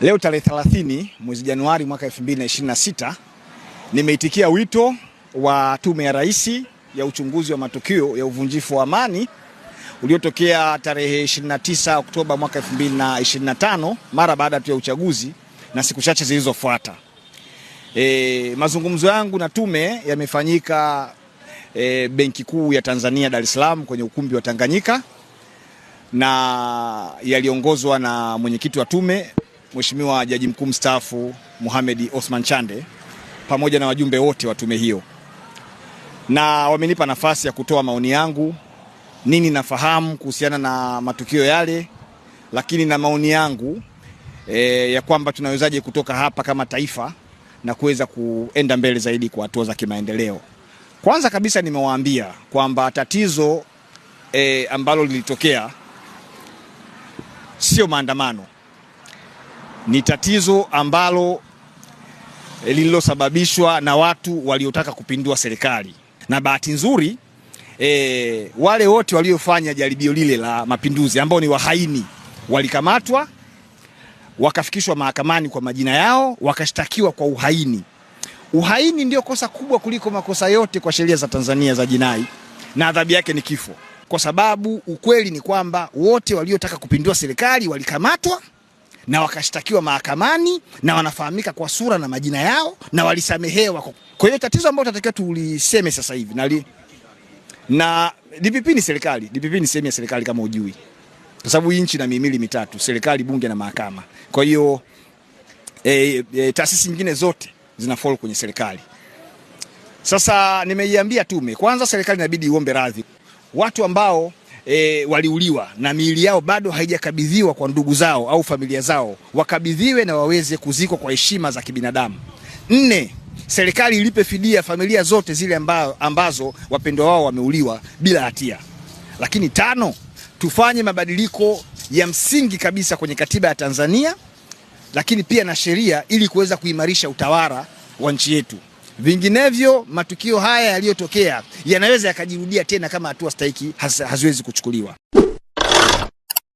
Leo tarehe 30 mwezi Januari mwaka 2026 nimeitikia wito wa Tume ya Rais ya uchunguzi wa matukio ya uvunjifu wa amani uliotokea tarehe 29 Oktoba mwaka 2025 mara baada tu ya uchaguzi na siku chache zilizofuata. Mazungumzo yangu na tume yamefanyika Benki Kuu ya Tanzania Dar es Salaam kwenye ukumbi wa Tanganyika na yaliongozwa na mwenyekiti wa tume Mheshimiwa Jaji Mkuu Mstaafu Mohamed Osman Chande pamoja na wajumbe wote wa tume hiyo, na wamenipa nafasi ya kutoa maoni yangu, nini nafahamu kuhusiana na matukio yale, lakini na maoni yangu ya kwamba tunawezaje kutoka hapa kama taifa na kuweza kuenda mbele zaidi kwa hatua za kimaendeleo. Kwanza kabisa nimewaambia kwamba tatizo ambalo lilitokea sio maandamano, ni tatizo ambalo lililosababishwa na watu waliotaka kupindua serikali. Na bahati nzuri wale wote waliofanya jaribio lile la mapinduzi ambao ni wahaini walikamatwa, wakafikishwa mahakamani kwa majina yao, wakashtakiwa kwa uhaini. Uhaini ndio kosa kubwa kuliko makosa yote kwa sheria za Tanzania za jinai, na adhabu yake ni kifo. Kwa sababu ukweli ni kwamba wote waliotaka kupindua serikali walikamatwa na wakashtakiwa mahakamani na wanafahamika kwa sura na majina yao na walisamehewa. Kwa hiyo tatizo ambalo tunatakiwa tuliseme sasa hivi na DPP ni serikali. DPP ni sehemu ya serikali kama hujui. Kwa sababu hii nchi ina mihimili mitatu: serikali, bunge na mahakama. Kwa hiyo taasisi nyingine zote zina fall kwenye serikali. Sasa nimeiambia tume, kwanza serikali inabidi iombe radhi watu ambao waliuliwa na miili yao bado haijakabidhiwa kwa ndugu zao au familia zao, wakabidhiwe na waweze kuzikwa kwa heshima za kibinadamu. 4, serikali ilipe fidia familia zote zile ambazo wapendwa wao wameuliwa bila hatia. Lakini 5, tufanye mabadiliko ya msingi kabisa kwenye katiba ya Tanzania, lakini pia na sheria, ili kuweza kuimarisha utawala wa nchi yetu. Vinginevyo matukio haya yaliyotokea yanaweza yakajirudia tena kama hatua stahiki haziwezi kuchukuliwa.